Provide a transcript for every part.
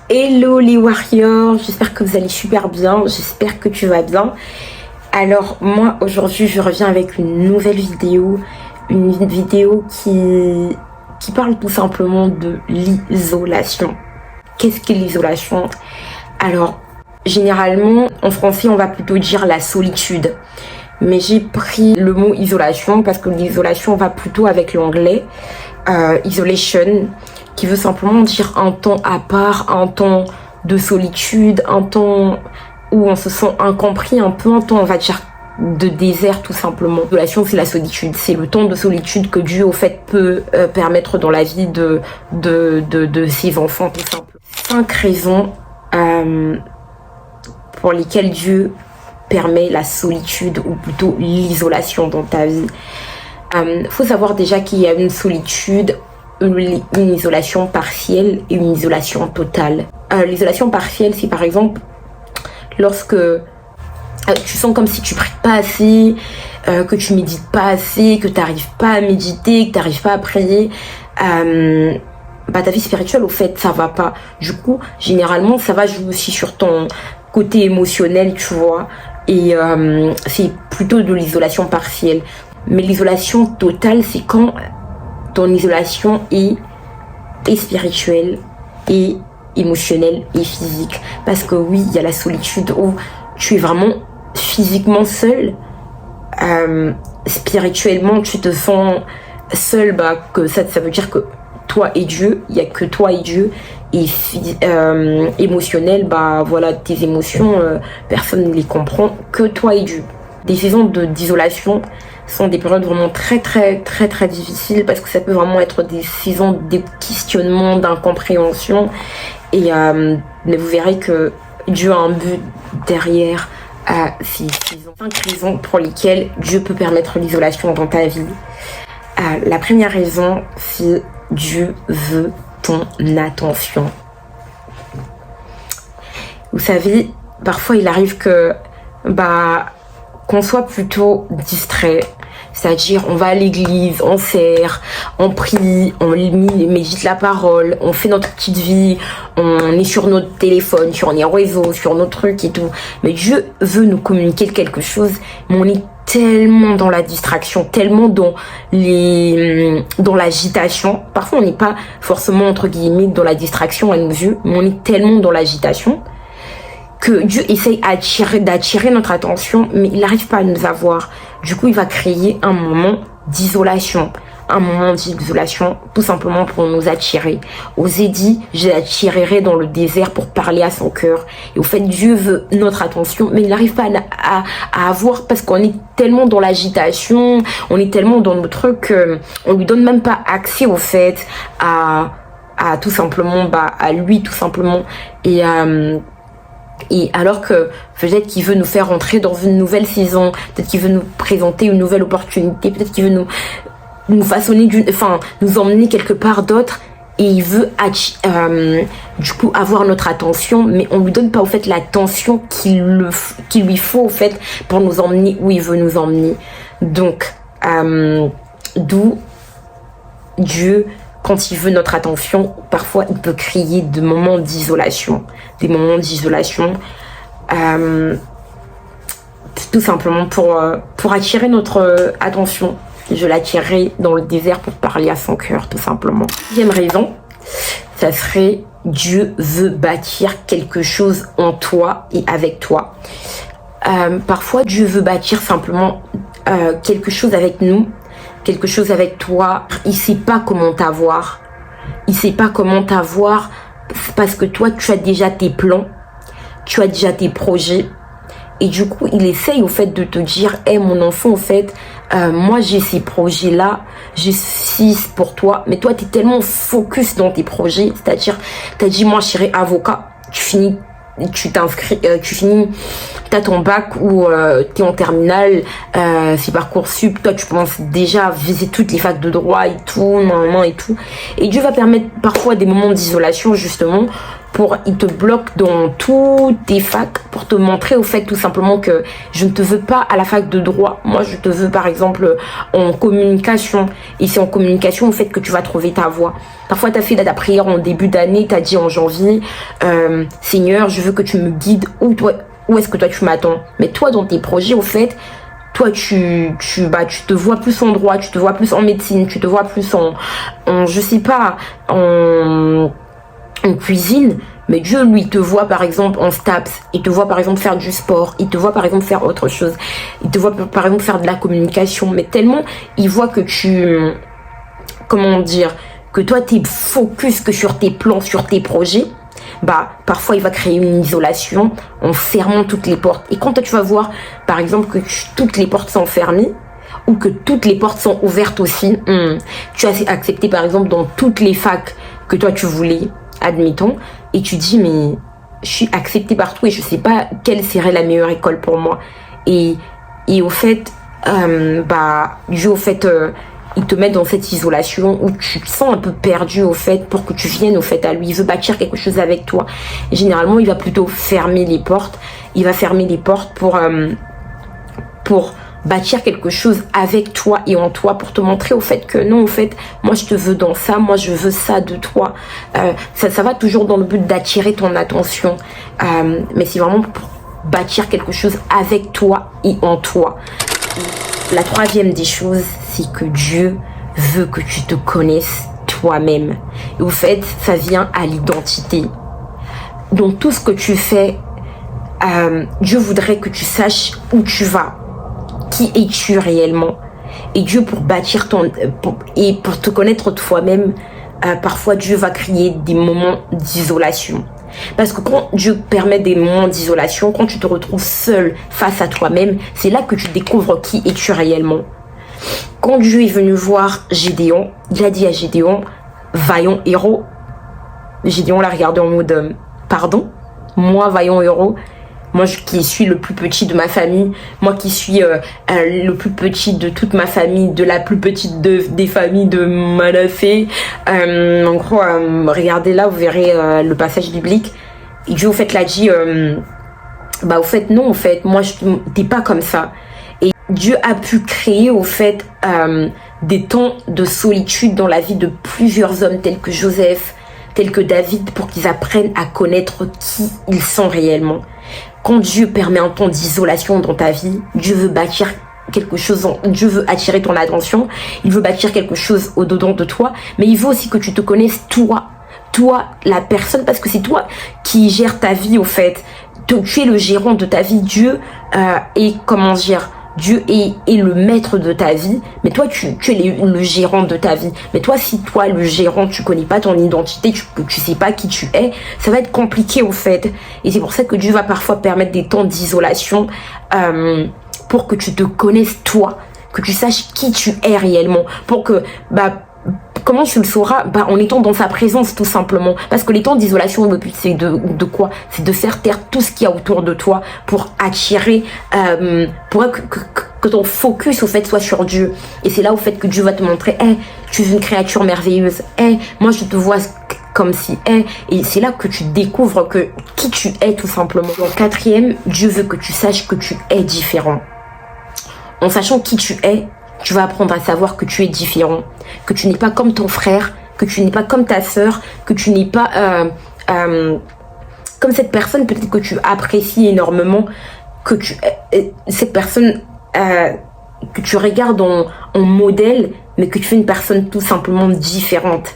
Hello les warriors, j'espère que vous allez super bien, j'espère que tu vas bien. Alors moi aujourd'hui je reviens avec une nouvelle vidéo, qui parle tout simplement de l'isolation. Qu'est-ce que l'isolation? Alors généralement en français on va plutôt dire la solitude. Mais j'ai pris le mot isolation parce que l'isolation va plutôt avec l'anglais isolation, qui veut simplement dire un temps à part, un temps de solitude, un temps où on se sent incompris, un peu un temps, on va dire, de désert tout simplement. L'isolation, c'est la solitude, c'est le temps de solitude que Dieu, au fait, peut permettre dans la vie de ses enfants, tout simplement. 5 raisons pour lesquelles Dieu permet la solitude, ou plutôt l'isolation dans ta vie. Faut savoir déjà qu'il y a une solitude, une isolation partielle et une isolation totale. L'isolation partielle, c'est par exemple lorsque tu sens comme si tu pries pas assez, que tu médites pas assez, que tu n'arrives pas à méditer, que tu n'arrives pas à prier. Ta vie spirituelle, au fait, ça va pas. Du coup, généralement, ça va jouer aussi sur ton côté émotionnel, tu vois. Et c'est plutôt de l'isolation partielle. Mais l'isolation totale, c'est quand ton isolation est spirituelle, et émotionnelle et physique. Parce que oui, il y a la solitude où tu es vraiment physiquement seul. Spirituellement, tu te sens seul, que ça veut dire que toi et Dieu, il n'y a que toi et Dieu. Et émotionnel, voilà, tes émotions, personne ne les comprend, que toi et Dieu. Des saisons d'isolation sont des périodes vraiment très difficiles, parce que ça peut vraiment être des saisons de questionnement, d'incompréhension. Mais vous verrez que Dieu a un but derrière ces saisons. 5 raisons pour lesquelles Dieu peut permettre l'isolation dans ta vie. La première raison, c'est Dieu veut ton attention. Vous savez, parfois il arrive que qu'on soit plutôt distrait, c'est-à-dire on va à l'église, on sert, on prie, on médite la parole, on fait notre petite vie, on est sur notre téléphone, sur les réseaux, sur nos trucs et tout. Mais Dieu veut nous communiquer quelque chose, mais on est tellement dans la distraction, tellement dans l'agitation. Parfois on n'est pas forcément entre guillemets dans la distraction à nos yeux, mais on est tellement dans l'agitation que Dieu essaye d'attirer notre attention, mais il n'arrive pas à nous avoir. Du coup, il va créer un moment d'isolation. Un moment d'isolation, tout simplement pour nous attirer. Osez dit, je l'attirerai dans le désert pour parler à son cœur. Et au fait, Dieu veut notre attention, mais il n'arrive pas à avoir, parce qu'on est tellement dans l'agitation, on est tellement dans nos trucs, on lui donne même pas accès, au fait, à tout simplement, à lui, tout simplement. Et alors que peut-être qu'il veut nous faire entrer dans une nouvelle saison, peut-être qu'il veut nous présenter une nouvelle opportunité, peut-être qu'il veut nous façonner, nous emmener quelque part d'autre, et il veut du coup avoir notre attention, mais on lui donne pas au fait l'attention qu'il lui faut au fait pour nous emmener où il veut nous emmener. Donc d'où Dieu, quand il veut notre attention, parfois il peut créer des moments d'isolation. Tout simplement pour attirer notre attention. Je l'attirerai dans le désert pour parler à son cœur, tout simplement. Deuxième raison, ça serait Dieu veut bâtir quelque chose en toi et avec toi. Parfois, Dieu veut bâtir simplement quelque chose avec nous, quelque chose avec toi. Il sait pas comment t'avoir. Parce que toi, tu as déjà tes plans, tu as déjà tes projets. Et du coup, il essaye au fait de te dire, hey, mon enfant, au fait, moi j'ai ces projets-là, j'ai 6 pour toi, mais toi, tu es tellement focus dans tes projets, c'est-à-dire, tu as dit, moi, je serai avocat, tu finis t'as ton bac ou t'es en terminale, c'est Parcoursup, toi tu penses déjà viser toutes les facs de droit et tout, non et tout. Et Dieu va permettre parfois des moments d'isolation justement il te bloque dans toutes tes facs pour te montrer au fait tout simplement que je ne te veux pas à la fac de droit. Moi, je te veux par exemple en communication. Et c'est en communication au fait que tu vas trouver ta voie. Parfois, tu as fait ta prière en début d'année, tu as dit en janvier, Seigneur, je veux que tu me guides où est-ce que toi tu m'attends. Mais toi, dans tes projets, au fait, toi, tu te vois plus en droit, tu te vois plus en médecine, tu te vois plus en je sais pas, en cuisine, mais Dieu lui te voit par exemple en STAPS, il te voit par exemple faire du sport, il te voit par exemple faire autre chose, il te voit par exemple faire de la communication, mais tellement il voit que comment dire, que toi t'es focus que sur tes plans, sur tes projets, parfois il va créer une isolation en fermant toutes les portes. Et quand toi tu vas voir par exemple que toutes les portes sont fermées ou que toutes les portes sont ouvertes aussi, tu as accepté par exemple dans toutes les facs que toi tu voulais, admettons, et tu dis mais je suis acceptée partout et je sais pas quelle serait la meilleure école pour moi. Et au fait Dieu au fait il te met dans cette isolation où tu te sens un peu perdu au fait pour que tu viennes au fait à lui. Il veut bâtir quelque chose avec toi. Et généralement il va plutôt fermer les portes. Il va fermer les portes pour bâtir quelque chose avec toi et en toi, pour te montrer au fait que non, au fait, moi je te veux dans ça, moi je veux ça de toi. Ça va toujours dans le but d'attirer ton attention, mais c'est vraiment pour bâtir quelque chose avec toi et en toi. La troisième des choses, c'est que Dieu veut que tu te connaisses toi-même. Et au fait, ça vient à l'identité. Dans tout ce que tu fais, Dieu voudrait que tu saches où tu vas. Qui es-tu réellement? Et Dieu, pour bâtir pour te connaître toi-même, parfois Dieu va créer des moments d'isolation. Parce que quand Dieu permet des moments d'isolation, quand tu te retrouves seul face à toi-même, c'est là que tu découvres qui es-tu réellement. Quand Dieu est venu voir Gédéon, il a dit à Gédéon, vaillant héros. Gédéon l'a regardé en mode, pardon, moi vaillant héros. Moi qui suis le plus petit de ma famille, moi qui suis le plus petit de toute ma famille, de la plus petite des familles de Manassé. En gros, regardez là, vous verrez le passage biblique. Et Dieu, au fait, l'a dit, au fait, non, au fait, moi, t'es pas comme ça. Et Dieu a pu créer, au fait, des temps de solitude dans la vie de plusieurs hommes, tels que Joseph, tels que David, pour qu'ils apprennent à connaître qui ils sont réellement. Quand Dieu permet un temps d'isolation dans ta vie, Dieu veut bâtir quelque chose, Dieu veut attirer ton attention, il veut bâtir quelque chose au-dedans de toi, mais il veut aussi que tu te connaisses toi, la personne, parce que c'est toi qui gères ta vie au fait. Tu es le gérant de ta vie, Dieu est, comment dire, Dieu est le maître de ta vie, mais toi tu es le gérant de ta vie. Mais toi, si toi le gérant, tu connais pas ton identité, tu sais pas qui tu es, ça va être compliqué au fait. Et c'est pour ça que Dieu va parfois permettre des temps d'isolation pour que tu te connaisses toi, que tu saches qui tu es réellement, pour que comment tu le sauras? En étant dans sa présence, tout simplement. Parce que les temps d'isolation, le but, c'est de quoi? C'est de faire taire tout ce qu'il y a autour de toi pour attirer, pour que ton focus, au fait, soit sur Dieu. Et c'est là, au fait, que Dieu va te montrer, tu es une créature merveilleuse. Moi, je te vois comme si, et c'est là que tu découvres qui tu es, tout simplement. Donc, quatrième, Dieu veut que tu saches que tu es différent. En sachant qui tu es, tu vas apprendre à savoir que tu es différent, que tu n'es pas comme ton frère, que tu n'es pas comme ta sœur, que tu n'es pas comme cette personne peut-être que tu apprécies énormément, que cette personne que tu regardes en modèle, mais que tu es une personne tout simplement différente.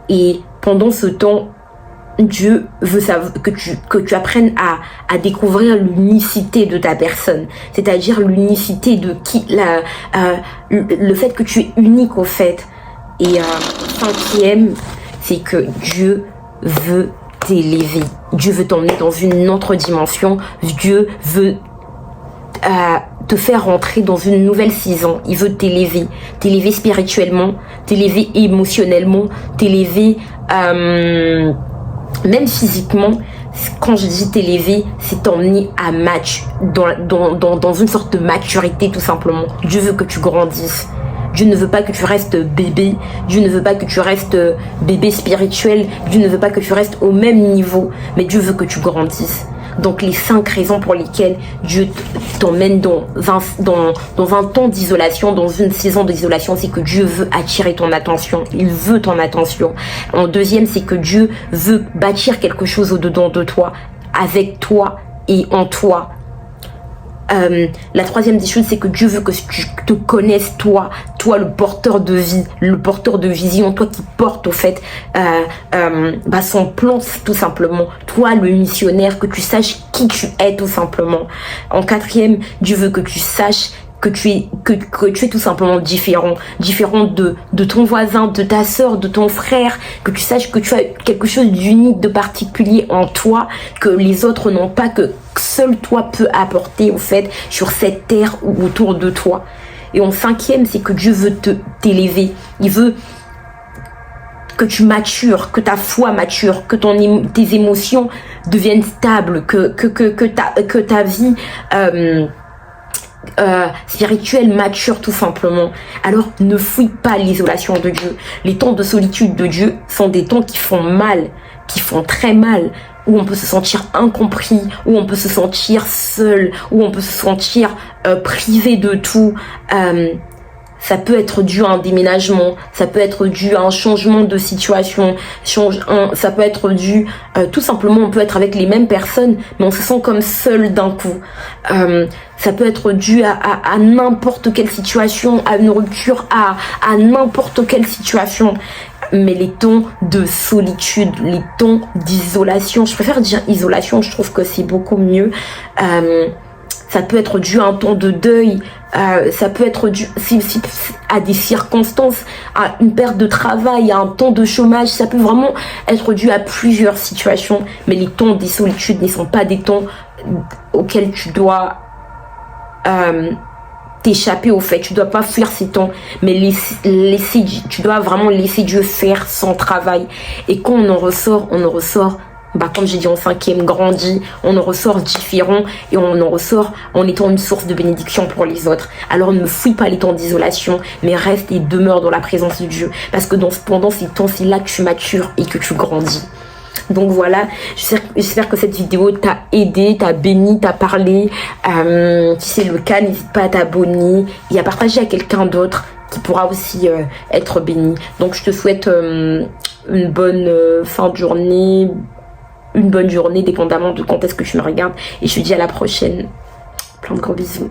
Et pendant ce temps, Dieu veut que tu apprennes à découvrir l'unicité de ta personne, c'est-à-dire l'unicité de le fait que tu es unique au fait. Et cinquième, c'est que Dieu veut t'élever. Dieu veut t'emmener dans une autre dimension. Dieu veut te faire rentrer dans une nouvelle saison. Il veut t'élever spirituellement, t'élever émotionnellement, t'élever même physiquement, quand je dis t'élever, c'est t'emmener à dans une sorte de maturité tout simplement. Dieu veut que tu grandisses. Dieu ne veut pas que tu restes bébé. Dieu ne veut pas que tu restes bébé spirituel. Dieu ne veut pas que tu restes au même niveau. Mais Dieu veut que tu grandisses. Donc les 5 raisons pour lesquelles Dieu t'emmène dans un temps d'isolation, dans une saison d'isolation, c'est que Dieu veut attirer ton attention. Il veut ton attention. En deuxième, c'est que Dieu veut bâtir quelque chose au-dedans de toi, avec toi et en toi. La troisième des choses, c'est que Dieu veut que tu te connaisses, toi le porteur de vie, le porteur de vision, toi qui portes au fait son plan tout simplement, toi le missionnaire, que tu saches qui tu es tout simplement. En quatrième, Dieu veut que tu saches que tu es tout simplement différent de ton voisin, de ta sœur, de ton frère, que tu saches que tu as quelque chose d'unique, de particulier en toi, que les autres n'ont pas, que seul toi peux apporter au fait sur cette terre ou autour de toi. Et en cinquième, c'est que Dieu veut t'élever. Il veut que tu matures, que ta foi mature, que tes émotions deviennent stables, que ta vie spirituelle mature tout simplement. Alors ne fuis pas l'isolation de Dieu. Les temps de solitude de Dieu sont des temps qui font mal, qui font très mal, où on peut se sentir incompris, où on peut se sentir seul, où on peut se sentir privé de tout. Ça peut être dû à un déménagement, ça peut être dû à un changement de situation, ça peut être dû, tout simplement, on peut être avec les mêmes personnes, mais on se sent comme seul d'un coup. Ça peut être dû à n'importe quelle situation, à une rupture, à n'importe quelle situation. Mais les temps de solitude, les temps d'isolation, je préfère dire isolation, je trouve que c'est beaucoup mieux. Ça peut être dû à un temps de deuil, ça peut être dû à des circonstances, à une perte de travail, à un temps de chômage. Ça peut vraiment être dû à plusieurs situations. Mais les temps des solitudes ne sont pas des temps auxquels tu dois t'échapper au fait. Tu dois pas fuir ces temps, mais tu dois vraiment laisser Dieu faire son travail. Et quand on en ressort, comme j'ai dit en cinquième, grandi, on en ressort différent et on en ressort en étant une source de bénédiction pour les autres. Alors ne fuis pas les temps d'isolation, mais reste et demeure dans la présence de Dieu. Parce que pendant ces temps, c'est là que tu matures et que tu grandis. Donc voilà, j'espère que cette vidéo t'a aidé, t'a béni, t'a parlé. Si c'est le cas, n'hésite pas à t'abonner et à partager à quelqu'un d'autre qui pourra aussi être béni. Donc je te souhaite une bonne fin de journée, une bonne journée, dépendamment de quand est-ce que tu me regardes. Et je te dis à la prochaine. Plein de gros bisous.